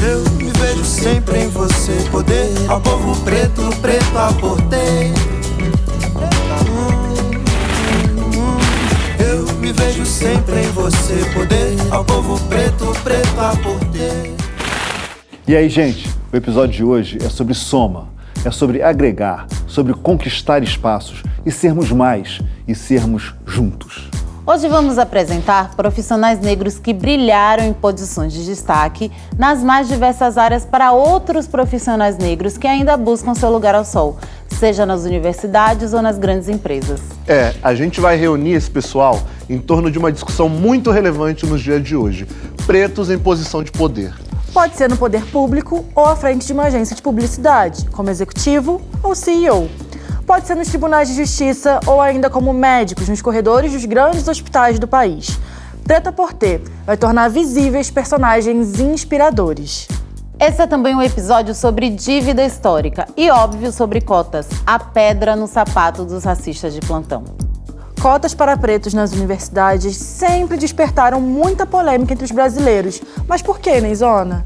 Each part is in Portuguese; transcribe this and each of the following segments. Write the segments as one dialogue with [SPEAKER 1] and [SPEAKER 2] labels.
[SPEAKER 1] Eu me vejo sempre em você, poder ao povo preto, preto aportei. Eu me vejo sempre em você, poder ao povo preto, preto aportei.
[SPEAKER 2] E aí, gente, o episódio de hoje é sobre soma, é sobre agregar, sobre conquistar espaços e sermos mais e sermos juntos.
[SPEAKER 3] Hoje vamos apresentar profissionais negros que brilharam em posições de destaque nas mais diversas áreas para outros profissionais negros que ainda buscam seu lugar ao sol, seja nas universidades ou nas grandes empresas.
[SPEAKER 4] A gente vai reunir esse pessoal em torno de uma discussão muito relevante nos dias de hoje: pretos em posição de poder.
[SPEAKER 5] Pode ser no poder público ou à frente de uma agência de publicidade, como executivo ou CEO. Pode ser nos tribunais de justiça ou ainda como médicos nos corredores dos grandes hospitais do país. Preta Porter vai tornar visíveis personagens inspiradores.
[SPEAKER 3] Esse é também um episódio sobre dívida histórica e, óbvio, sobre cotas, a pedra no sapato dos racistas de plantão.
[SPEAKER 5] Cotas para pretos nas universidades sempre despertaram muita polêmica entre os brasileiros. Mas por que, Neizona?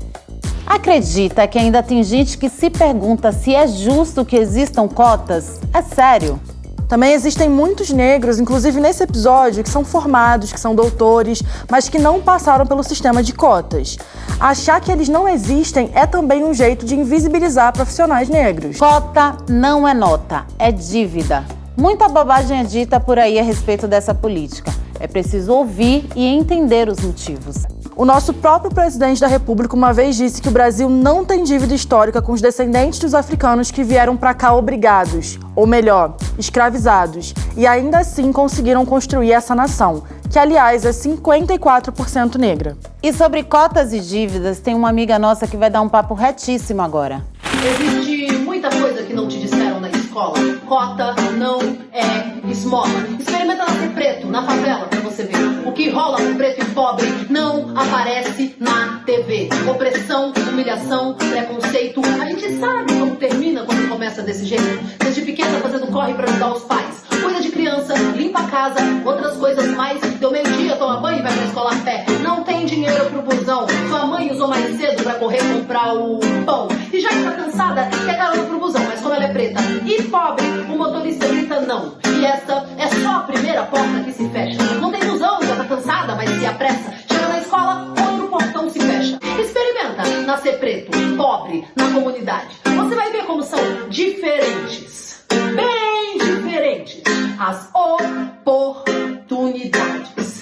[SPEAKER 3] Acredita que ainda tem gente que se pergunta se é justo que existam cotas? É sério?
[SPEAKER 5] Também existem muitos negros, inclusive nesse episódio, que são formados, que são doutores, mas que não passaram pelo sistema de cotas. Achar que eles não existem é também um jeito de invisibilizar profissionais negros.
[SPEAKER 3] Cota não é nota, é dívida. Muita bobagem é dita por aí a respeito dessa política. É preciso ouvir e entender os motivos.
[SPEAKER 5] O nosso próprio presidente da República uma vez disse que o Brasil não tem dívida histórica com os descendentes dos africanos que vieram para cá obrigados, ou melhor, escravizados, e ainda assim conseguiram construir essa nação, que aliás é 54% negra.
[SPEAKER 3] E sobre cotas e dívidas, tem uma amiga nossa que vai dar um papo retíssimo agora.
[SPEAKER 6] Existe muita coisa que não te disseram na escola. Cota não é esmola. Experimenta nascer preto na favela pra você ver. O que rola com preto e pobre não aparece na TV. Opressão, humilhação, preconceito. A gente sabe como termina quando começa desse jeito. Desde pequena fazendo corre pra ajudar os pais. Cuida de criança, limpa a casa, outras coisas mais. Deu meio-dia, toma banho e vai pra escola a pé. Não tem dinheiro pro busão. Sua mãe usou mais cedo pra correr comprar o pão. E já que tá cansada, quer garota pro busão. Mas como ela é preta e pobre, o motorista grita não. E essa é só a primeira porta que se fecha. Não tem busão, já tá cansada, mas se apressa. Chega na escola, outro portão se fecha. Experimenta nascer preto, pobre, na comunidade. Você vai ver como são diferentes. Bem diferentes. As oportunidades.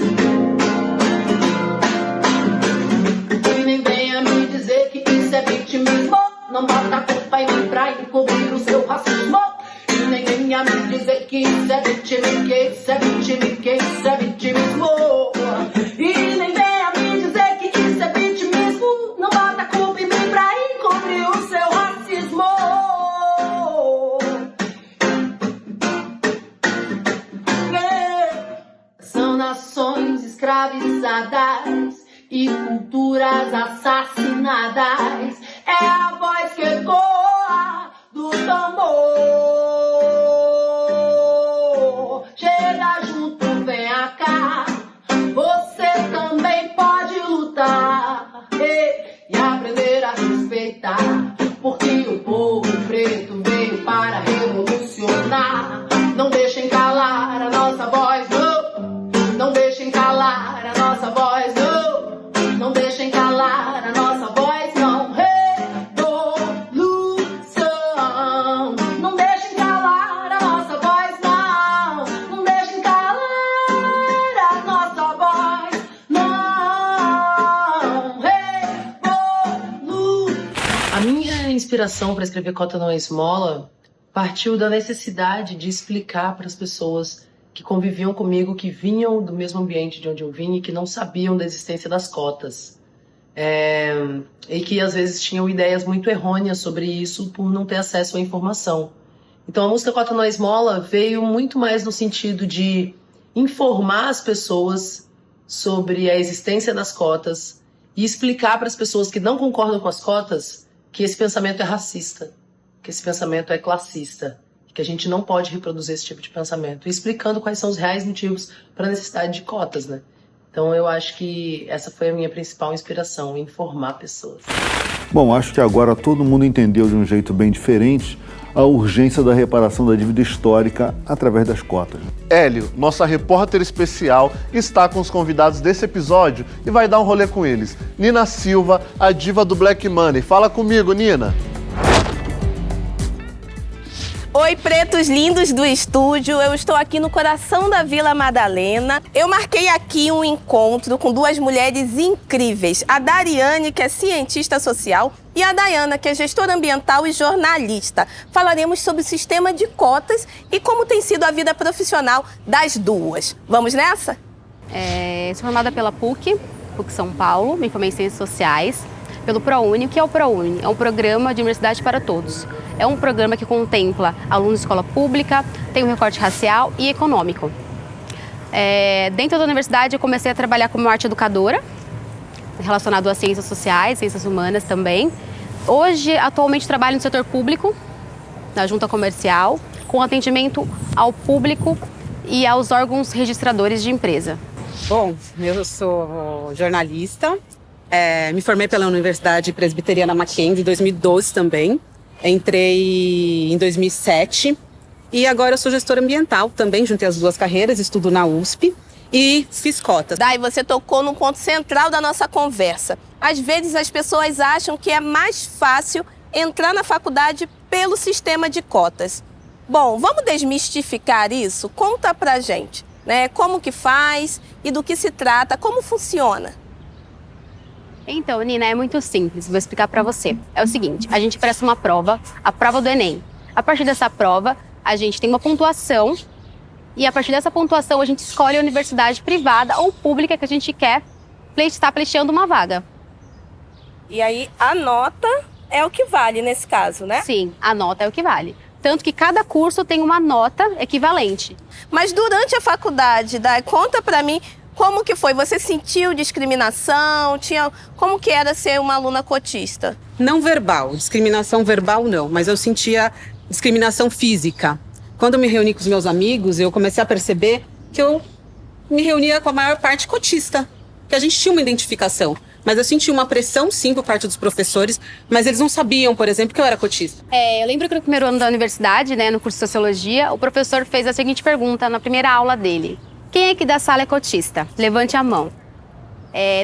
[SPEAKER 6] E nem venha me dizer que isso é vitimismo. Não bota a culpa em mim pra encobrir o seu racismo. E nem venha me dizer que isso é vitimismo, que isso é vitimismo, que isso é vitimismo. E nem venha me dizer que isso é vitimismo. Não bota a culpa em mim pra encobrir o seu racismo. São nações escravizadas e culturas assassinadas. É a voz que ecoa do tambor. Chega junto, vem cá. Você também pode lutar e aprender a respeitar. Porque o povo preto veio para revolucionar. Não deixem calar a nossa voz, não. Não deixem calar a nossa voz, não. Não deixem calar a nossa voz, não. Revolução. Não deixem calar a nossa voz, não. Não deixem calar a nossa voz, não. Revolução.
[SPEAKER 7] A minha inspiração para escrever Cota Não é Esmola partiu da necessidade de explicar para as pessoas que conviviam comigo, que vinham do mesmo ambiente de onde eu vim e que não sabiam da existência das cotas. E que às vezes tinham ideias muito errôneas sobre isso por não ter acesso à informação. Então a música Cota Não é Esmola veio muito mais no sentido de informar as pessoas sobre a existência das cotas e explicar para as pessoas que não concordam com as cotas que esse pensamento é racista, que esse pensamento é classista, que a gente não pode reproduzir esse tipo de pensamento, e explicando quais são os reais motivos para a necessidade de cotas, né? Então eu acho que essa foi a minha principal inspiração, informar pessoas.
[SPEAKER 2] Bom, acho que agora todo mundo entendeu de um jeito bem diferente a urgência da reparação da dívida histórica através das cotas.
[SPEAKER 4] Hélio, nossa repórter especial, está com os convidados desse episódio e vai dar um rolê com eles. Nina Silva, a diva do Black Money. Fala comigo, Nina.
[SPEAKER 8] Oi, pretos lindos do estúdio, eu estou aqui no coração da Vila Madalena. Eu marquei aqui um encontro com duas mulheres incríveis, a Dariane, que é cientista social, e a Dayana, que é gestora ambiental e jornalista. Falaremos sobre o sistema de cotas e como tem sido a vida profissional das duas. Vamos nessa?
[SPEAKER 9] Sou formada pela PUC São Paulo, me formei em Ciências Sociais, pelo ProUni. O que é o ProUni? É um programa de universidade para todos. É um programa que contempla alunos de escola pública, tem um recorte racial e econômico. Dentro da universidade eu comecei a trabalhar como arte educadora, relacionado a ciências sociais, ciências humanas também. Hoje, atualmente, trabalho no setor público, na junta comercial, com atendimento ao público e aos órgãos registradores de empresa.
[SPEAKER 10] Bom, eu sou jornalista, me formei pela Universidade Presbiteriana Mackenzie em 2012 também. Entrei em 2007 e agora eu sou gestora ambiental também, juntei as duas carreiras, estudo na USP e fiz cotas.
[SPEAKER 8] Dai, você tocou num ponto central da nossa conversa. Às vezes as pessoas acham que é mais fácil entrar na faculdade pelo sistema de cotas. Bom, vamos desmistificar isso? Conta pra gente, né? Como que faz e do que se trata, como funciona?
[SPEAKER 9] Então, Nina, é muito simples, vou explicar para você. É o seguinte, a gente presta uma prova, a prova do Enem. A partir dessa prova, a gente tem uma pontuação e a partir dessa pontuação a gente escolhe a universidade privada ou pública que a gente quer estar pleiteando uma vaga.
[SPEAKER 8] E aí, a nota é o que vale nesse caso, né?
[SPEAKER 9] Sim, a nota é o que vale. Tanto que cada curso tem uma nota equivalente.
[SPEAKER 8] Mas durante a faculdade, Dai, conta pra mim como que foi? Você sentiu discriminação? Como que era ser uma aluna cotista?
[SPEAKER 10] Não verbal, discriminação verbal não, mas eu sentia discriminação física. Quando eu me reuni com os meus amigos, eu comecei a perceber que eu me reunia com a maior parte cotista, que a gente tinha uma identificação. Mas eu senti uma pressão, sim, por parte dos professores, mas eles não sabiam, por exemplo, que eu era cotista.
[SPEAKER 9] Eu lembro que no primeiro ano da universidade, né, no curso de Sociologia, o professor fez a seguinte pergunta na primeira aula dele. Quem aqui da sala é cotista? Levante a mão.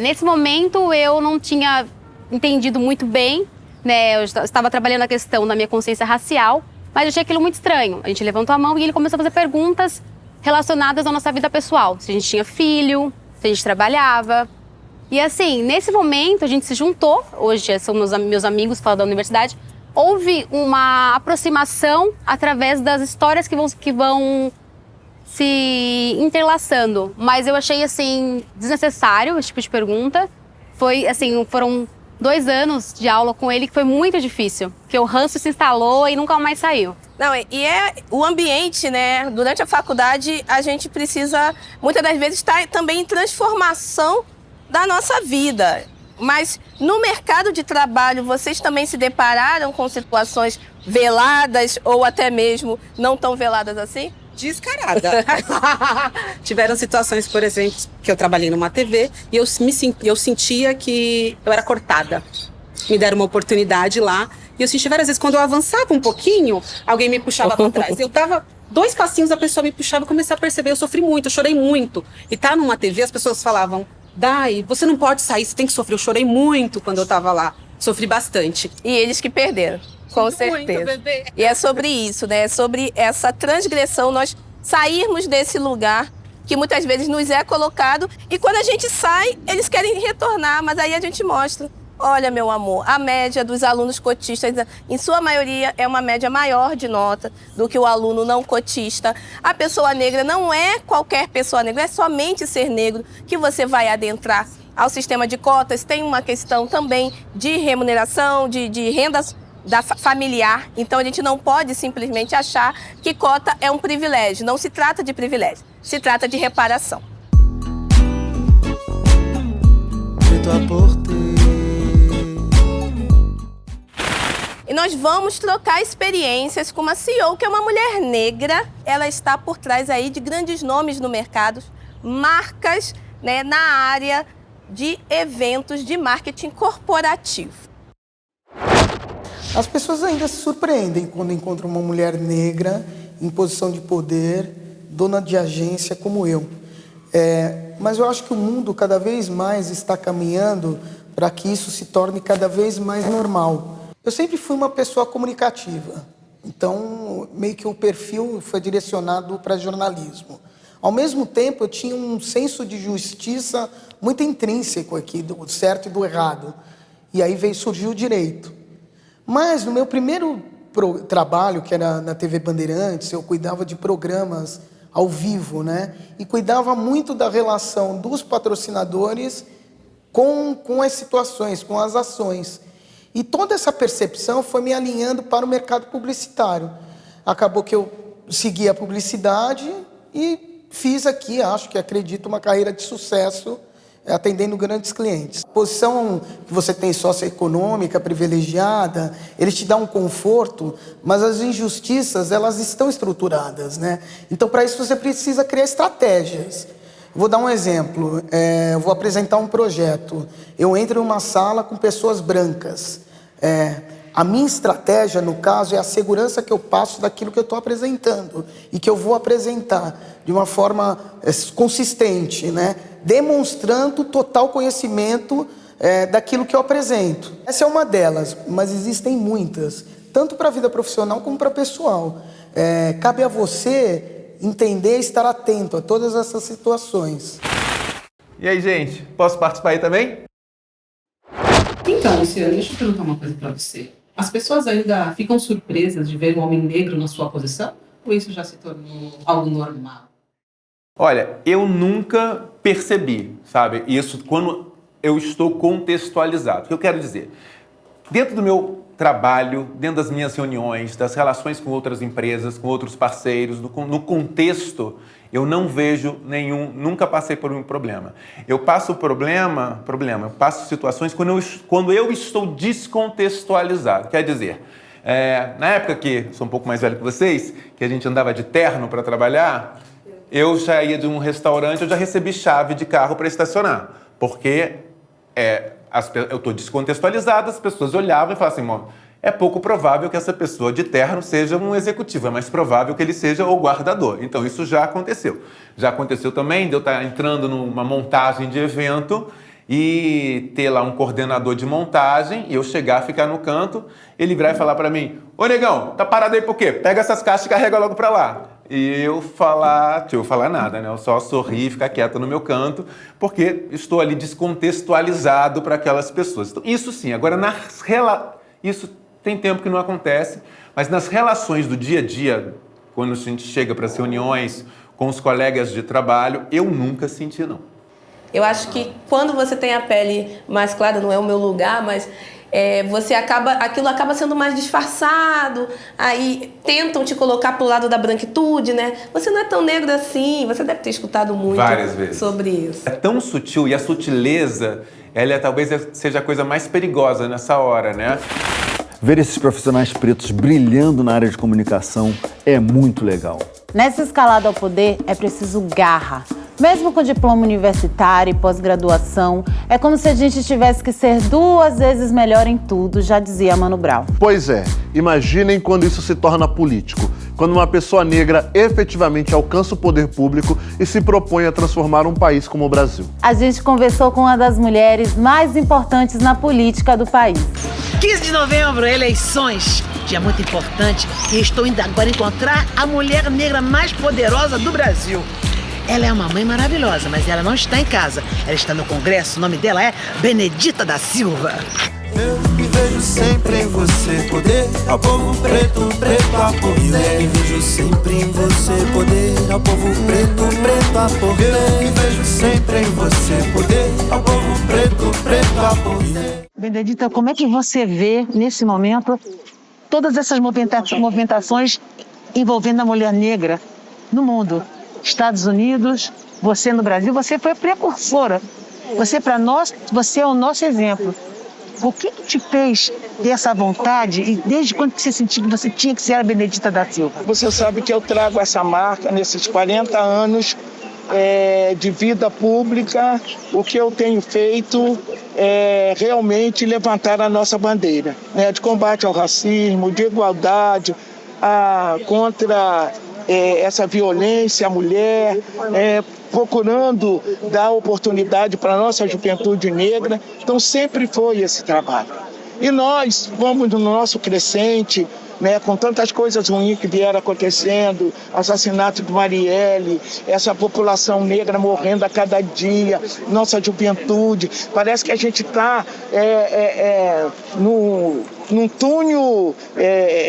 [SPEAKER 9] Nesse momento, eu não tinha entendido muito bem, né? Eu estava trabalhando a questão da minha consciência racial, mas eu achei aquilo muito estranho. A gente levantou a mão e ele começou a fazer perguntas relacionadas à nossa vida pessoal. Se a gente tinha filho, se a gente trabalhava. E assim, nesse momento, a gente se juntou. Hoje são meus amigos fora da universidade. Houve uma aproximação através das histórias que vão se interlaçando, mas eu achei, assim, desnecessário esse tipo de pergunta. Foi, assim, foram 2 anos de aula com ele que foi muito difícil, porque o ranço se instalou e nunca mais saiu.
[SPEAKER 8] Não, e é o ambiente, né? Durante a faculdade, a gente precisa, muitas das vezes, estar também em transformação da nossa vida. Mas no mercado de trabalho, vocês também se depararam com situações veladas ou até mesmo não tão veladas assim?
[SPEAKER 10] Descarada. Tiveram situações, por exemplo, que eu trabalhei numa TV e eu sentia que eu era cortada. Me deram uma oportunidade lá e eu senti várias vezes, quando eu avançava um pouquinho, alguém me puxava para trás. Eu tava 2 passinhos, a pessoa me puxava e comecei a perceber, eu sofri muito, eu chorei muito. E tá numa TV, as pessoas falavam, Dai, você não pode sair, você tem que sofrer. Eu chorei muito quando eu tava lá, sofri bastante.
[SPEAKER 8] E eles que perderam. Com certeza.
[SPEAKER 10] Muito, bebê.
[SPEAKER 8] E é sobre isso, né? É sobre essa transgressão, nós sairmos desse lugar que muitas vezes nos é colocado e quando a gente sai, eles querem retornar, mas aí a gente mostra. Olha, meu amor, a média dos alunos cotistas, em sua maioria, é uma média maior de nota do que o aluno não cotista. A pessoa negra não é qualquer pessoa negra, é somente ser negro que você vai adentrar ao sistema de cotas. Tem uma questão também de remuneração, de rendas familiar, então a gente não pode simplesmente achar que cota é um privilégio. Não se trata de privilégio, se trata de reparação. E nós vamos trocar experiências com uma CEO que é uma mulher negra. Ela está por trás aí de grandes nomes no mercado, marcas né, na área de eventos de marketing corporativo.
[SPEAKER 11] As pessoas ainda se surpreendem quando encontram uma mulher negra em posição de poder, dona de agência como eu. Mas eu acho que o mundo cada vez mais está caminhando para que isso se torne cada vez mais normal. Eu sempre fui uma pessoa comunicativa, então meio que o perfil foi direcionado para jornalismo. Ao mesmo tempo, eu tinha um senso de justiça muito intrínseco aqui, do certo e do errado. E aí surgiu o direito. Mas no meu primeiro trabalho, que era na TV Bandeirantes, eu cuidava de programas ao vivo, né? E cuidava muito da relação dos patrocinadores com as situações, com as ações. E toda essa percepção foi me alinhando para o mercado publicitário. Acabou que eu segui a publicidade e fiz aqui, acredito, uma carreira de sucesso, atendendo grandes clientes. A posição que você tem socioeconômica privilegiada, ele te dá um conforto, mas as injustiças, elas estão estruturadas, né? Então, para isso, você precisa criar estratégias. Vou dar um exemplo. Eu vou apresentar um projeto. Eu entro em uma sala com pessoas brancas. A minha estratégia, no caso, é a segurança que eu passo daquilo que eu estou apresentando e que eu vou apresentar de uma forma consistente, né? Demonstrando total conhecimento daquilo que eu apresento. Essa é uma delas, mas existem muitas, tanto para a vida profissional como para a pessoal. Cabe a você entender e estar atento a todas essas situações.
[SPEAKER 12] E aí, gente, posso participar aí também?
[SPEAKER 7] Então, Luciano, deixa eu perguntar uma coisa pra você. As pessoas ainda ficam surpresas de ver um homem negro na sua posição? Ou isso já se tornou algo normal?
[SPEAKER 12] Olha, eu nunca percebi, sabe, isso quando eu estou contextualizado. O que eu quero dizer? Dentro do meu trabalho, dentro das minhas reuniões, das relações com outras empresas, com outros parceiros, no contexto, eu não vejo nunca passei por um problema. Eu passo eu passo situações quando eu estou descontextualizado. Quer dizer, na época que, sou um pouco mais velho que vocês, que a gente andava de terno para trabalhar, eu já ia de um restaurante, eu já recebi chave de carro para estacionar, porque eu estou descontextualizado, as pessoas olhavam e falavam assim, é pouco provável que essa pessoa de terno seja um executivo, é mais provável que ele seja o guardador. Então isso já aconteceu. Já aconteceu também de eu estar entrando numa montagem de evento e ter lá um coordenador de montagem e eu chegar, ficar no canto, ele virar e falar para mim, ô negão, tá parado aí por quê? Pega essas caixas e carrega logo para lá. E eu falar nada, né? Eu só sorrir e ficar quieto no meu canto, porque estou ali descontextualizado para aquelas pessoas. Então, isso sim, agora isso tem tempo que não acontece, mas nas relações do dia a dia, quando a gente chega para as reuniões com os colegas de trabalho, eu nunca senti, não.
[SPEAKER 8] Eu acho que quando você tem a pele mais clara, não é o meu lugar, mas aquilo acaba sendo mais disfarçado, aí tentam te colocar pro lado da branquitude, né? Você não é tão negro assim, você deve ter escutado muito
[SPEAKER 12] várias vezes
[SPEAKER 8] sobre isso.
[SPEAKER 12] É tão sutil e a sutileza, ela talvez seja a coisa mais perigosa nessa hora, né?
[SPEAKER 2] Ver esses profissionais pretos brilhando na área de comunicação é muito legal.
[SPEAKER 3] Nessa escalada ao poder é preciso garra. Mesmo com diploma universitário e pós-graduação, é como se a gente tivesse que ser 2 vezes melhor em tudo, já dizia Mano Brown.
[SPEAKER 4] Pois é, imaginem quando isso se torna político. Quando uma pessoa negra efetivamente alcança o poder público e se propõe a transformar um país como o Brasil.
[SPEAKER 3] A gente conversou com uma das mulheres mais importantes na política do país.
[SPEAKER 13] 15 de novembro, eleições. Dia muito importante e estou indo agora encontrar a mulher negra mais poderosa do Brasil. Ela é uma mãe maravilhosa, mas ela não está em casa. Ela está no Congresso, o nome dela é Benedita da Silva.
[SPEAKER 1] Eu me vejo sempre em você, poder ao povo preto, preto a poder. Eu me vejo sempre em você, poder ao povo preto, preto a poder. Eu me vejo sempre em você, poder ao povo preto, preto a poder.
[SPEAKER 13] Benedita, como é que você vê, nesse momento, todas essas movimentações envolvendo a mulher negra no mundo? Estados Unidos, você no Brasil, você foi precursora. Você, para nós, você é o nosso exemplo. O que te fez ter essa vontade e desde quando você sentiu que você tinha que ser a Benedita da Silva?
[SPEAKER 14] Você sabe que eu trago essa marca nesses 40 anos
[SPEAKER 11] de vida pública, o que eu tenho feito é realmente levantar a nossa bandeira, né, de combate ao racismo, de igualdade, contra essa violência à mulher, procurando dar oportunidade para a nossa juventude negra. Então sempre foi esse trabalho. E nós vamos no nosso crescente, né, com tantas coisas ruins que vieram acontecendo, assassinato de Marielle, essa população negra morrendo a cada dia, nossa juventude, parece que a gente está num túnel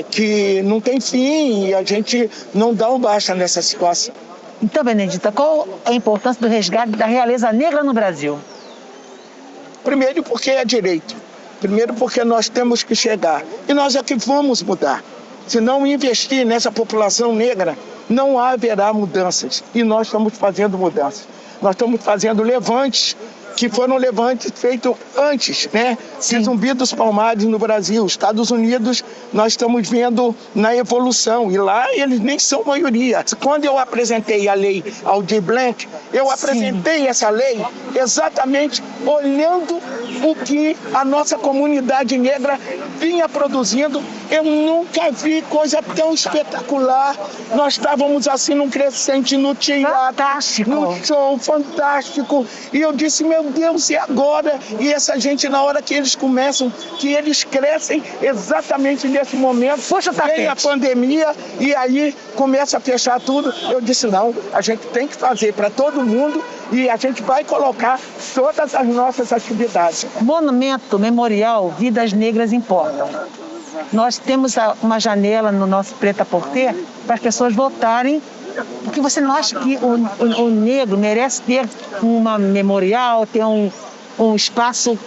[SPEAKER 11] que não tem fim e a gente não dá um basta nessa situação.
[SPEAKER 13] Então, Benedita, qual a importância do resgate da realeza negra no Brasil?
[SPEAKER 11] Primeiro porque é direito. Primeiro porque nós temos que chegar. E nós é que vamos mudar. Se não investir nessa população negra, não haverá mudanças. E nós estamos fazendo mudanças. Nós estamos fazendo levantes, que foram levantes feitos antes, né? De Zumbi dos Palmares no Brasil. Estados Unidos, nós estamos vendo na evolução. E lá eles nem são maioria. Quando eu apresentei a lei Aldir Blanc, eu apresentei essa lei exatamente olhando o que a nossa comunidade negra vinha produzindo. Eu nunca vi coisa tão espetacular. Nós estávamos assim num crescente no teatro, no show fantástico. E eu disse, meu Deus, e agora? E essa gente, na hora que eles começam, que eles crescem exatamente nesse momento, vem a pandemia e aí começa a fechar tudo. Eu disse, não, a gente tem que fazer para todo mundo e a gente vai colocar todas as nossas atividades.
[SPEAKER 13] Monumento, memorial, Vidas Negras Importam. Nós temos uma janela no nosso Prêt-à-Porter para as pessoas votarem, porque você não acha que o negro merece ter uma memorial, ter um espaço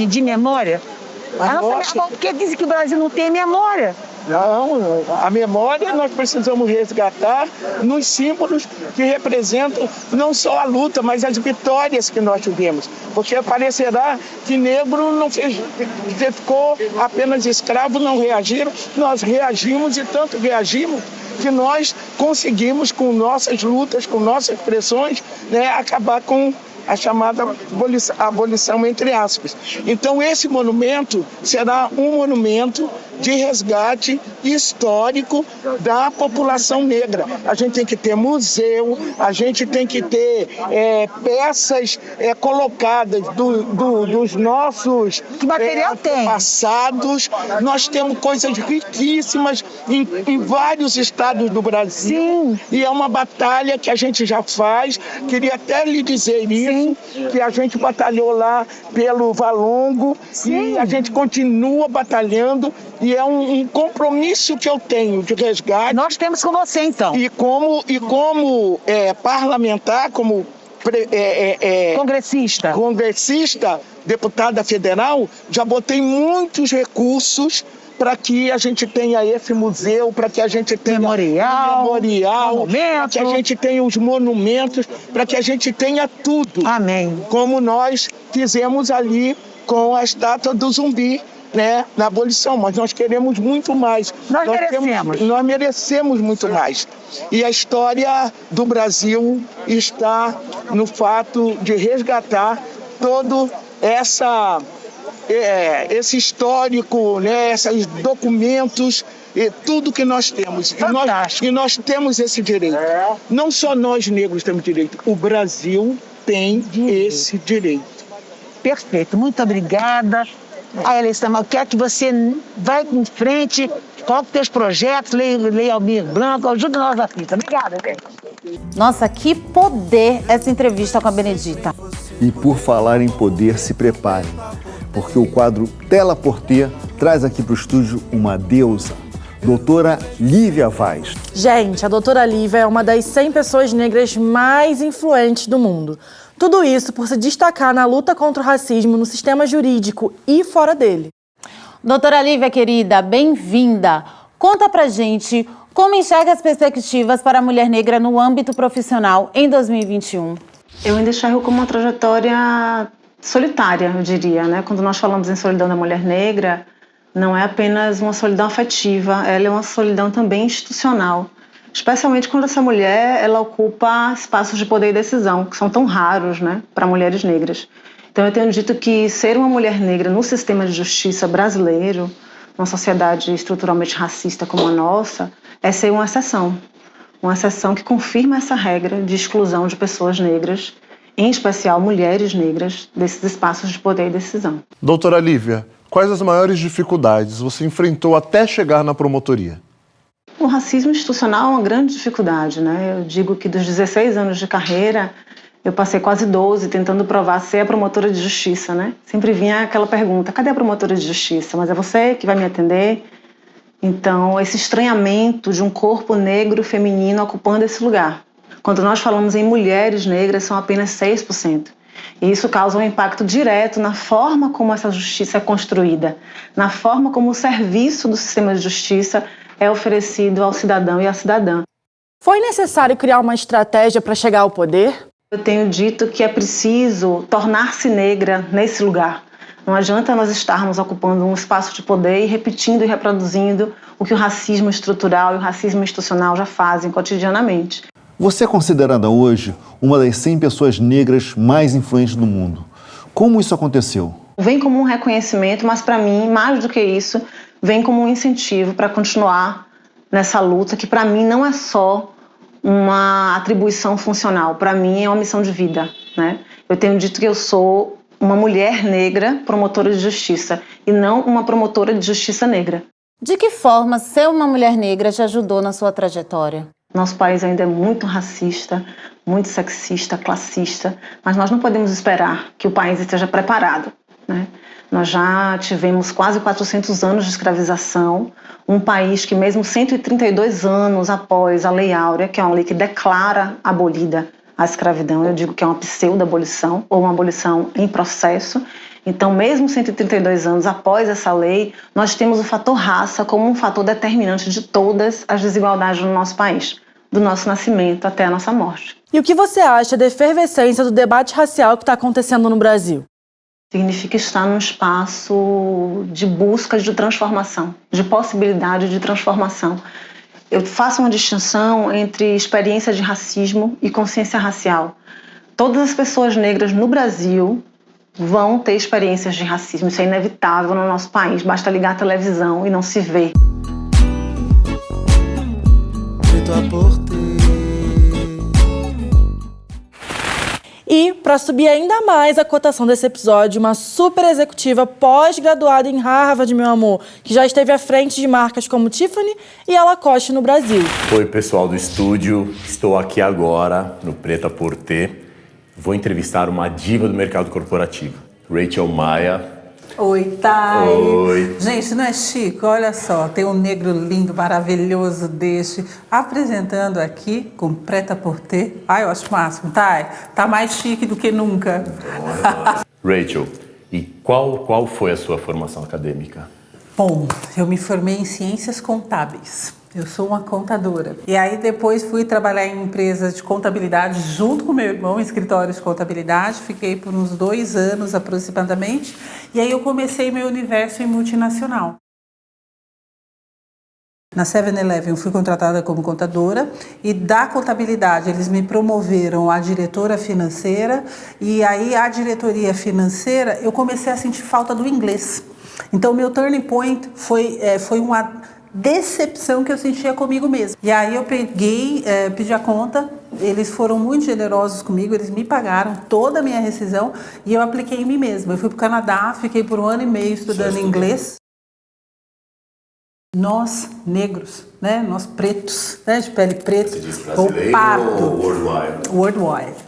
[SPEAKER 13] de memória? Porque dizem que o Brasil não tem memória.
[SPEAKER 11] Não, a memória nós precisamos resgatar nos símbolos que representam não só a luta, mas as vitórias que nós tivemos. Porque parecerá que negro não ficou apenas escravo, não reagiram. Nós reagimos e tanto reagimos que nós conseguimos, com nossas lutas, com nossas pressões, né, acabar com a chamada abolição, entre aspas. Então, esse monumento será um monumento de resgate histórico da população negra. A gente tem que ter museu, a gente tem que ter peças colocadas dos nossos passados. Nós temos coisas riquíssimas em vários estados do Brasil. E é uma batalha que a gente já faz. Queria até lhe dizer isso, que a gente batalhou lá pelo Valongo e a gente continua batalhando e é um compromisso que eu tenho de resgate.
[SPEAKER 13] Nós temos com você, então.
[SPEAKER 11] E como parlamentar, como congressista, deputada federal, já botei muitos recursos para que a gente tenha esse museu, para que a gente tenha memorial, para que a gente tenha os monumentos, para que a gente tenha tudo.
[SPEAKER 13] Amém.
[SPEAKER 11] Como nós fizemos ali com a estátua do Zumbi, né, na abolição, mas nós queremos muito mais.
[SPEAKER 13] Nós
[SPEAKER 11] merecemos muito mais. E a história do Brasil está no fato de resgatar todo esse histórico, né, esses documentos, e tudo que nós temos. E nós temos esse direito. Não só nós negros temos direito, o Brasil tem esse direito.
[SPEAKER 13] Perfeito, muito obrigada. A eleição, eu quero que você vá em frente, coloque teus projetos, leia Aldir Blanc, ajude nós na fita. Obrigada, gente.
[SPEAKER 3] Nossa, que poder essa entrevista com a Benedita.
[SPEAKER 2] E por falar em poder, se preparem, porque o quadro Tela Porter traz aqui para o estúdio uma deusa, doutora Lívia Vaz.
[SPEAKER 5] Gente, a doutora Lívia é uma das 100 pessoas negras mais influentes do mundo. Tudo isso por se destacar na luta contra o racismo no sistema jurídico e fora dele.
[SPEAKER 3] Doutora Lívia, querida, bem-vinda. Conta pra gente como enxerga as perspectivas para a mulher negra no âmbito profissional em 2021.
[SPEAKER 14] Eu ainda enxergo como uma trajetória solitária, eu diria, né? Quando nós falamos em solidão da mulher negra, não é apenas uma solidão afetiva, ela é uma solidão também institucional. especialmente quando essa mulher ela ocupa espaços de poder e decisão, que são tão raros, né, para mulheres negras. Então eu tenho dito que ser uma mulher negra no sistema de justiça brasileiro, numa sociedade estruturalmente racista como a nossa, é ser uma exceção que confirma essa regra de exclusão de pessoas negras, em especial mulheres negras, desses espaços de poder e decisão.
[SPEAKER 4] Doutora Lívia, quais as maiores dificuldades você enfrentou até chegar na promotoria?
[SPEAKER 14] O racismo institucional é uma grande dificuldade, né? Eu digo que dos 16 anos de carreira, eu passei quase 12 tentando provar ser a promotora de justiça, né? Sempre vinha aquela pergunta, cadê a promotora de justiça? Mas é você que vai me atender? Então, esse estranhamento de um corpo negro feminino ocupando esse lugar. Quando nós falamos em mulheres negras, são apenas 6%. E isso causa um impacto direto na forma como essa justiça é construída, na forma como o serviço do sistema de justiça é oferecido ao cidadão e à cidadã.
[SPEAKER 5] Foi necessário criar uma estratégia para chegar ao poder?
[SPEAKER 14] Eu tenho dito que é preciso tornar-se negra nesse lugar. Não adianta nós estarmos ocupando um espaço de poder e repetindo e reproduzindo o que o racismo estrutural e o racismo institucional já fazem cotidianamente.
[SPEAKER 2] Você é considerada hoje uma das 100 pessoas negras mais influentes do mundo. Como isso aconteceu?
[SPEAKER 14] Vem como um reconhecimento, mas para mim, mais do que isso, vem como um incentivo para continuar nessa luta, que para mim não é só uma atribuição funcional, para mim é uma missão de vida, né? Eu tenho dito que eu sou uma mulher negra promotora de justiça e não uma promotora de justiça negra.
[SPEAKER 3] De que forma ser uma mulher negra te ajudou na sua trajetória?
[SPEAKER 14] Nosso país ainda é muito racista, muito sexista, classista, mas nós não podemos esperar que o país esteja preparado, né? Nós já tivemos quase 400 anos de escravização, um país que mesmo 132 anos após a Lei Áurea, que é uma lei que declara abolida a escravidão, eu digo que é uma pseudo-abolição ou uma abolição em processo. Então, mesmo 132 anos após essa lei, nós temos o fator raça como um fator determinante de todas as desigualdades no nosso país, do nosso nascimento até a nossa morte.
[SPEAKER 5] E o que você acha da efervescência do debate racial que está acontecendo no Brasil?
[SPEAKER 14] Significa estar num espaço de busca de transformação, de possibilidade de transformação. Eu faço uma distinção entre experiência de racismo e consciência racial. Todas as pessoas negras no Brasil vão ter experiências de racismo, isso é inevitável no nosso país, basta ligar a televisão e não se vê.
[SPEAKER 5] E, para subir ainda mais a cotação desse episódio, uma super executiva pós-graduada em Harvard, meu amor, que já esteve à frente de marcas como Tiffany e a Lacoste no Brasil.
[SPEAKER 15] Oi, pessoal do estúdio. Estou aqui agora no Preta por T. Vou entrevistar uma diva do mercado corporativo, Rachel Maia.
[SPEAKER 16] Oi, Thay.
[SPEAKER 15] Oi.
[SPEAKER 16] Gente, não é chique? Olha só, tem um negro lindo, maravilhoso deste, apresentando aqui com Preta por T. Ai, eu acho o máximo, Thay. Tá mais chique do que nunca.
[SPEAKER 15] Rachel, e qual foi a sua formação acadêmica?
[SPEAKER 16] Bom, eu me formei em Ciências Contábeis. Eu sou uma contadora. E aí depois fui trabalhar em empresas de contabilidade junto com meu irmão, em escritórios de contabilidade. Fiquei por uns 2 anos aproximadamente. E aí eu comecei meu universo em multinacional. Na 7-Eleven eu fui contratada como contadora e da contabilidade eles me promoveram a diretora financeira e aí a diretoria financeira eu comecei a sentir falta do inglês. Então meu turning point foi uma decepção que eu sentia comigo mesma. E aí eu peguei, pedi a conta, eles foram muito generosos comigo, eles me pagaram toda a minha rescisão e eu apliquei em mim mesma. Eu fui para o Canadá, fiquei por 1 ano e meio estudando inglês. Nós, negros, né? Nós pretos, né? De pele preta,
[SPEAKER 15] Você diz brasileiro
[SPEAKER 16] ou pardo,
[SPEAKER 15] ou worldwide?
[SPEAKER 16] Worldwide.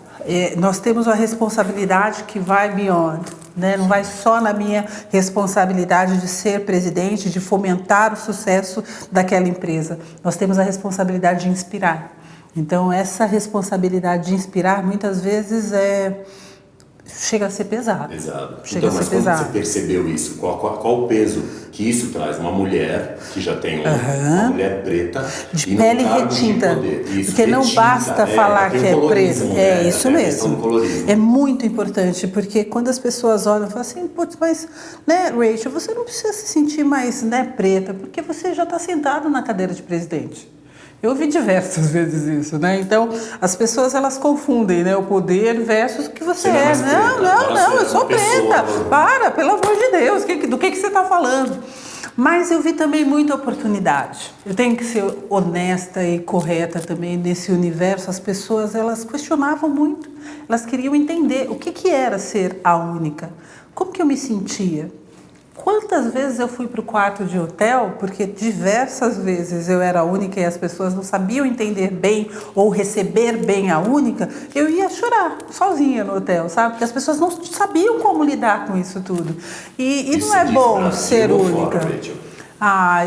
[SPEAKER 16] Nós temos uma responsabilidade que vai beyond, né? Não vai só na minha responsabilidade de ser presidente, de fomentar o sucesso daquela empresa. Nós temos a responsabilidade de inspirar. Então, essa responsabilidade de inspirar, muitas vezes, chega a ser pesado.
[SPEAKER 15] Exato.
[SPEAKER 16] Chega
[SPEAKER 15] então,
[SPEAKER 16] a
[SPEAKER 15] mas
[SPEAKER 16] ser
[SPEAKER 15] quando
[SPEAKER 16] pesado.
[SPEAKER 15] você percebeu isso, qual o peso que isso traz? Uma mulher que já tem uma mulher preta
[SPEAKER 16] de
[SPEAKER 15] e
[SPEAKER 16] pele
[SPEAKER 15] no cargo
[SPEAKER 16] retinta,
[SPEAKER 15] de poder. Isso,
[SPEAKER 16] porque não
[SPEAKER 15] retinta,
[SPEAKER 16] basta falar
[SPEAKER 15] tem
[SPEAKER 16] que é
[SPEAKER 15] colorismo,
[SPEAKER 16] preto,
[SPEAKER 15] né?
[SPEAKER 16] isso
[SPEAKER 15] Tem a questão
[SPEAKER 16] mesmo.
[SPEAKER 15] do colorismo.
[SPEAKER 16] É muito importante, porque quando as pessoas olham e falam assim, putz, mas, né, Rachel, você não precisa se sentir mais, né, preta, porque você já está sentado na cadeira de presidente. Eu ouvi diversas vezes isso, né? Então, as pessoas, elas confundem, né? O poder versus o que você é. Não, eu sou preta. Para, pelo amor de Deus, do que você está falando? Mas eu vi também muita oportunidade. Eu tenho que ser honesta e correta também nesse universo. As pessoas, elas questionavam muito. Elas queriam entender o que era ser a única. Como que eu me sentia? Quantas vezes eu fui para o quarto de hotel, porque diversas vezes eu era a única e as pessoas não sabiam entender bem ou receber bem a única, eu ia chorar sozinha no hotel, sabe? Porque as pessoas não sabiam como lidar com isso tudo. E não é bom ser única.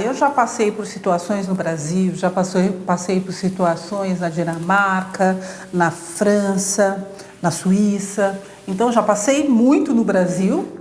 [SPEAKER 16] Eu já passei por situações no Brasil, já passei por situações na Dinamarca, na França, na Suíça. Então já passei muito no Brasil,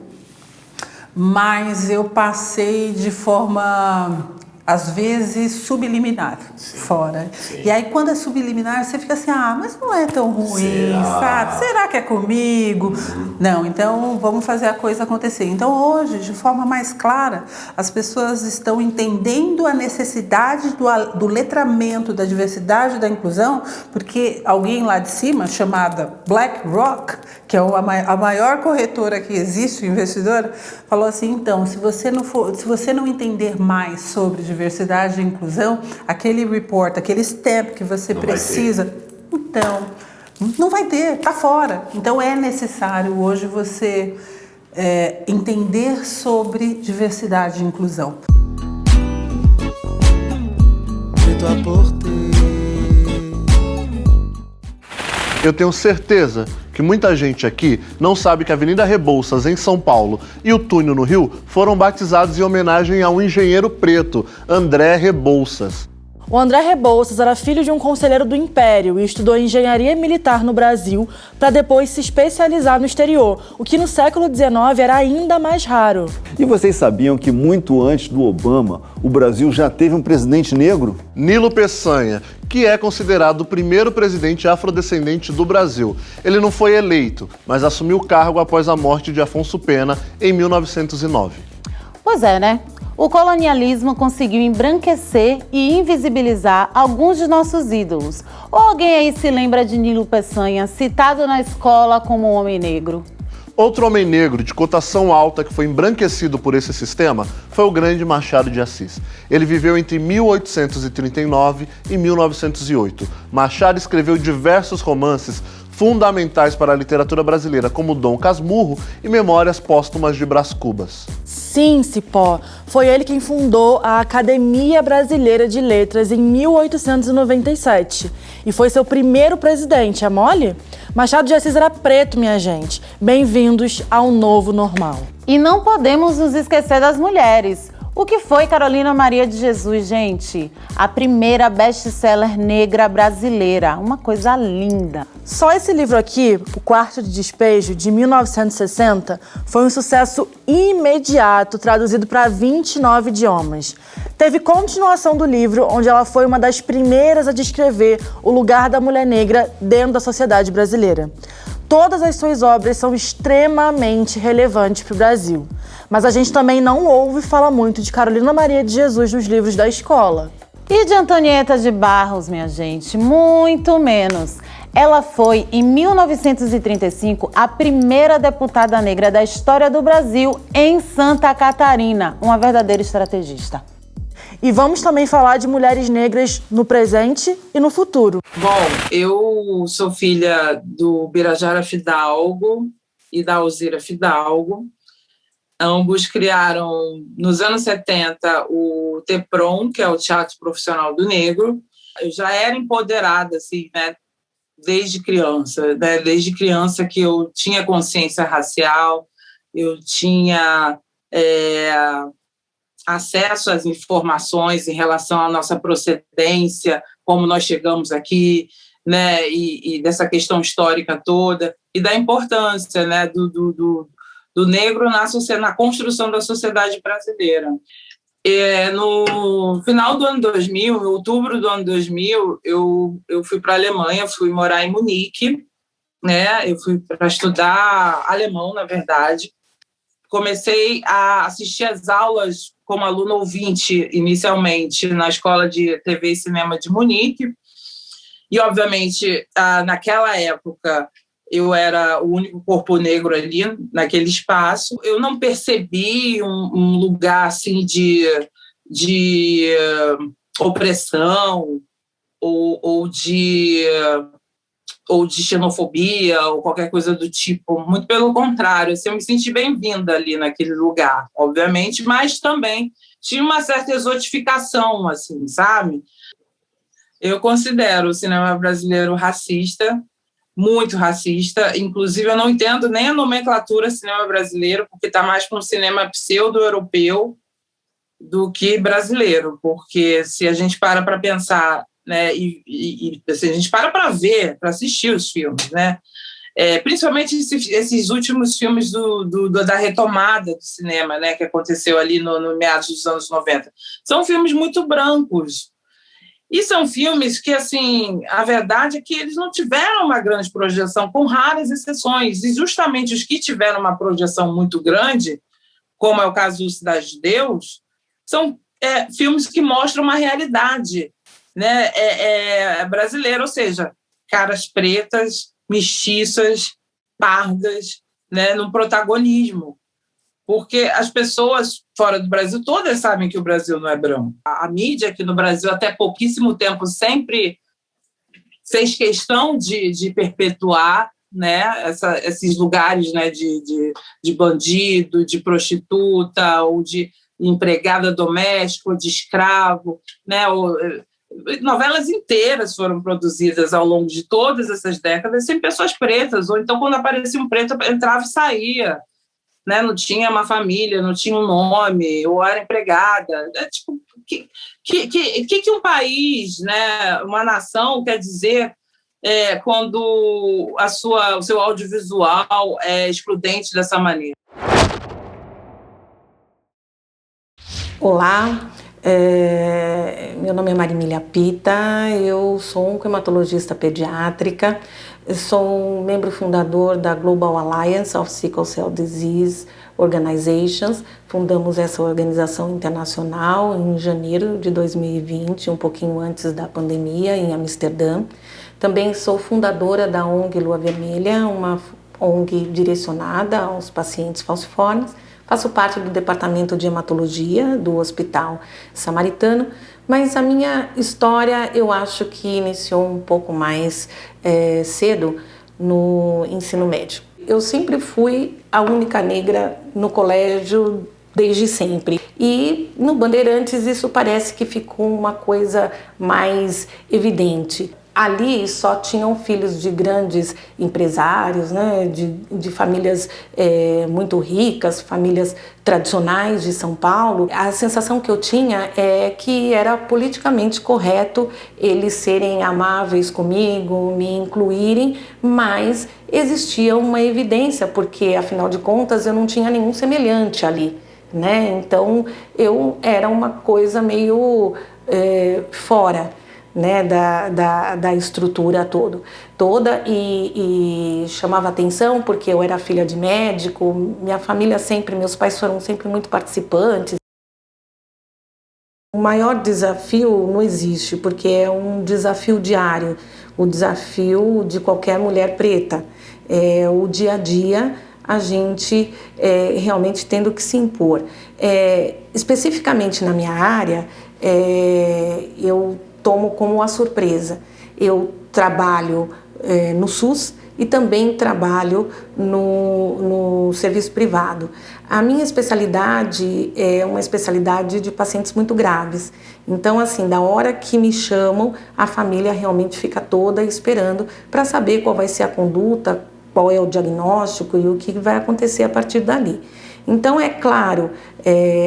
[SPEAKER 16] mas eu passei de forma, às vezes, subliminar fora. Sim. E aí, quando é subliminar, você fica assim, mas não é tão ruim, sabe? Será que é comigo? Não, então vamos fazer a coisa acontecer. Então, hoje, de forma mais clara, as pessoas estão entendendo a necessidade do letramento, da diversidade, da inclusão, porque alguém lá de cima, chamada BlackRock, que é a maior corretora que existe, investidora, falou assim, então, se você não entender mais sobre diversidade e inclusão, aquele report, aquele step que você precisa, então, não vai ter, tá fora. Então, é necessário hoje você entender sobre diversidade e inclusão.
[SPEAKER 4] Eu tenho certeza que muita gente aqui não sabe que a Avenida Rebouças, em São Paulo, e o túnel no Rio foram batizados em homenagem a um engenheiro preto, André Rebouças.
[SPEAKER 5] O André Rebouças era filho de um conselheiro do Império e estudou engenharia militar no Brasil para depois se especializar no exterior, o que no século XIX era ainda mais raro.
[SPEAKER 2] E vocês sabiam que muito antes do Obama, o Brasil já teve um presidente negro?
[SPEAKER 4] Nilo Peçanha, que é considerado o primeiro presidente afrodescendente do Brasil. Ele não foi eleito, mas assumiu o cargo após a morte de Afonso Pena em 1909.
[SPEAKER 3] Pois é, né? O colonialismo conseguiu embranquecer e invisibilizar alguns de nossos ídolos. Ou alguém aí se lembra de Nilo Peçanha, citado na escola como um homem negro?
[SPEAKER 4] Outro homem negro de cotação alta que foi embranquecido por esse sistema foi o grande Machado de Assis. Ele viveu entre 1839 e 1908. Machado escreveu diversos romances fundamentais para a literatura brasileira, como Dom Casmurro e Memórias Póstumas de Brás Cubas.
[SPEAKER 5] Sim, Cipó. Foi ele quem fundou a Academia Brasileira de Letras em 1897. E foi seu primeiro presidente, é mole? Machado de Assis era preto, minha gente. Bem-vindos ao novo normal.
[SPEAKER 3] E não podemos nos esquecer das mulheres. O que foi Carolina Maria de Jesus, gente? A primeira best-seller negra brasileira. Uma coisa linda.
[SPEAKER 5] Só esse livro aqui, O Quarto de Despejo, de 1960, foi um sucesso imediato, traduzido para 29 idiomas. Teve continuação do livro, onde ela foi uma das primeiras a descrever o lugar da mulher negra dentro da sociedade brasileira. Todas as suas obras são extremamente relevantes para o Brasil. Mas a gente também não ouve falar muito de Carolina Maria de Jesus nos livros da escola.
[SPEAKER 3] E de Antonieta de Barros, minha gente? Muito menos. Ela foi, em 1935, a primeira deputada negra da história do Brasil em Santa Catarina. Uma verdadeira estrategista.
[SPEAKER 5] E vamos também falar de mulheres negras no presente e no futuro.
[SPEAKER 17] Bom, eu sou filha do Birajara Fidalgo e da Alzira Fidalgo. Ambos criaram, nos anos 70, o TEPROM, que é o Teatro Profissional do Negro. Eu já era empoderada, assim, né, desde criança, né? Desde criança que eu tinha consciência racial, eu tinha acesso às informações em relação à nossa procedência, como nós chegamos aqui, né, e dessa questão histórica toda, e da importância, né, do negro na construção da sociedade brasileira. No final do ano 2000, em outubro do ano 2000, eu fui para a Alemanha, fui morar em Munique, né? Eu fui para estudar alemão, na verdade. Comecei a assistir às aulas como aluna ouvinte, inicialmente, na Escola de TV e Cinema de Munique. E, obviamente, naquela época, eu era o único corpo negro ali, naquele espaço. Eu não percebi um lugar assim, de opressão ou de xenofobia ou qualquer coisa do tipo. Muito pelo contrário, assim, eu me senti bem-vinda ali naquele lugar, obviamente, mas também tinha uma certa exotificação, assim, sabe? Eu considero o cinema brasileiro racista, muito racista. Inclusive, eu não entendo nem a nomenclatura cinema brasileiro, porque está mais para um cinema pseudo-europeu do que brasileiro, porque se a gente para pensar, né, se a gente para ver, para assistir os filmes, né, principalmente esses últimos filmes da retomada do cinema, né, que aconteceu ali no meados dos anos 90, são filmes muito brancos. E são filmes que, assim, a verdade é que eles não tiveram uma grande projeção, com raras exceções. E justamente os que tiveram uma projeção muito grande, como é o caso do Cidade de Deus, são filmes que mostram uma realidade, né, brasileira, ou seja, caras pretas, mestiças, pardas, né, no protagonismo. Porque as pessoas fora do Brasil, todas sabem que o Brasil não é branco. A mídia aqui no Brasil, até pouquíssimo tempo, sempre fez questão de perpetuar, né, esses lugares, né, de bandido, de prostituta, ou de empregada doméstica, ou de escravo, né, novelas inteiras foram produzidas ao longo de todas essas décadas sem pessoas pretas, ou então quando aparecia um preto, entrava e saía. Né, não tinha uma família, não tinha um nome, ou era empregada. Tipo, que um país, né, uma nação quer dizer quando o seu audiovisual é excludente dessa maneira?
[SPEAKER 14] Olá, meu nome é Marimília Pita, eu sou oncohematologista pediátrica, sou membro fundador da Global Alliance of Sickle Cell Disease Organizations. Fundamos essa organização internacional em janeiro de 2020, um pouquinho antes da pandemia, em Amsterdã. Também sou fundadora da ONG Lua Vermelha, uma ONG direcionada aos pacientes falciformes. Faço parte do departamento de hematologia do Hospital Samaritano, mas a minha história eu acho que iniciou um pouco mais cedo no ensino médio. Eu sempre fui a única negra no colégio desde sempre. E no Bandeirantes isso parece que ficou uma coisa mais evidente. Ali só tinham filhos de grandes empresários, né, de famílias muito ricas, famílias tradicionais de São Paulo. A sensação que eu tinha é que era politicamente correto eles serem amáveis comigo, me incluírem, mas existia uma evidência, porque afinal de contas eu não tinha nenhum semelhante ali, né? Então eu era uma coisa meio fora, né, da estrutura toda e chamava atenção porque eu era filha de médico, minha família sempre, meus pais foram sempre muito participantes. O maior desafio não existe, porque é um desafio diário, o desafio de qualquer mulher preta, o dia a dia a gente realmente tendo que se impor. Especificamente na minha área, eu tomo como a surpresa. Eu trabalho no SUS e também trabalho no serviço privado. A minha especialidade é uma especialidade de pacientes muito graves. Então, assim, da hora que me chamam, a família realmente fica toda esperando para saber qual vai ser a conduta, qual é o diagnóstico e o que vai acontecer a partir dali. Então, é claro,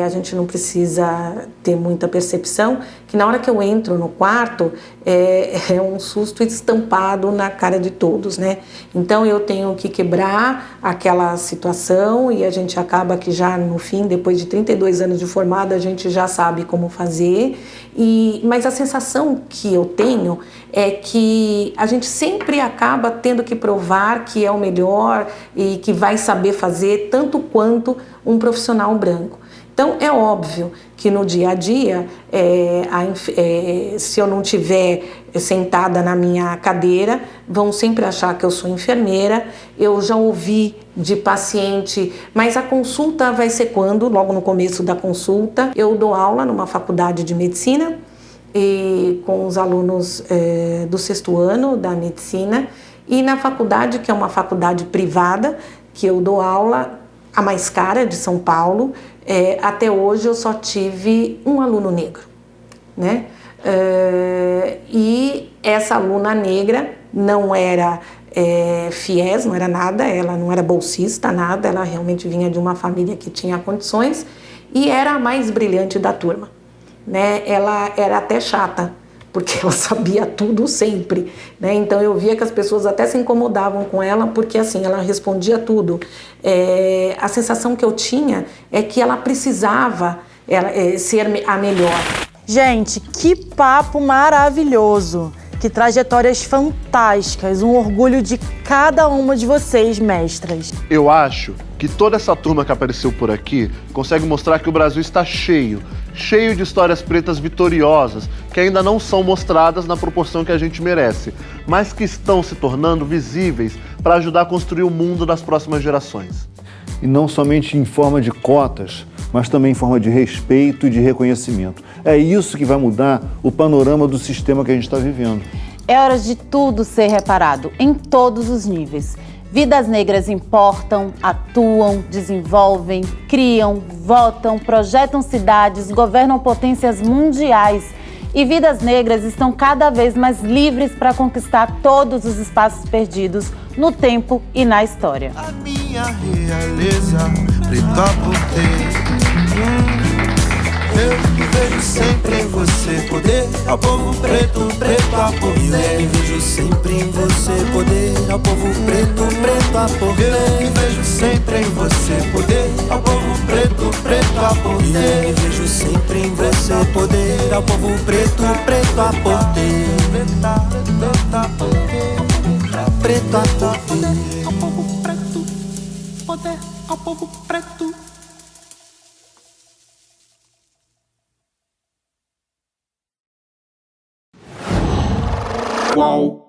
[SPEAKER 14] a gente não precisa ter muita percepção que na hora que eu entro no quarto é um susto estampado na cara de todos, né? Então, eu tenho que quebrar aquela situação e a gente acaba que já no fim, depois de 32 anos de formada, a gente já sabe como fazer. Mas a sensação que eu tenho é que a gente sempre acaba tendo que provar que é o melhor e que vai saber fazer tanto quanto um profissional branco. Então, é óbvio que no dia a dia, se eu não estiver sentada na minha cadeira, vão sempre achar que eu sou enfermeira. Eu já ouvi de paciente, mas a consulta vai ser quando? Logo no começo da consulta. Eu dou aula numa faculdade de medicina, e com os alunos do 6º ano da medicina, e na faculdade, que é uma faculdade privada, que eu dou aula, a mais cara de São Paulo, até hoje eu só tive um aluno negro, né? E essa aluna negra não era FIES, não era nada, ela não era bolsista, nada, ela realmente vinha de uma família que tinha condições e era a mais brilhante da turma, né? Ela era até chata, porque ela sabia tudo sempre, né? Então eu via que as pessoas até se incomodavam com ela, porque assim, ela respondia tudo. A sensação que eu tinha é que ela precisava ser a melhor.
[SPEAKER 5] Gente, que papo maravilhoso! Que trajetórias fantásticas, um orgulho de cada uma de vocês, mestras.
[SPEAKER 4] Eu acho que toda essa turma que apareceu por aqui consegue mostrar que o Brasil está cheio de histórias pretas vitoriosas que ainda não são mostradas na proporção que a gente merece, mas que estão se tornando visíveis para ajudar a construir o mundo das próximas gerações.
[SPEAKER 2] E não somente em forma de cotas, mas também em forma de respeito e de reconhecimento. É isso que vai mudar o panorama do sistema que a gente está vivendo.
[SPEAKER 3] É hora de tudo ser reparado, em todos os níveis. Vidas negras importam, atuam, desenvolvem, criam, votam, projetam cidades, governam potências mundiais. E vidas negras estão cada vez mais livres para conquistar todos os espaços perdidos no tempo e na história.
[SPEAKER 1] A minha realeza, preta por ter. Eu me vejo sempre em você, poder ao povo preto, preto a poder. Eu me vejo sempre em você, poder ao povo preto, preto a poder. Eu me vejo sempre em você, poder ao povo preto, preto a poder. Eu me vejo sempre em você, poder ao povo preto, preto a poder. Preta a poder, preto a poder. Ao povo preto, poder ao povo preto.
[SPEAKER 18] Qual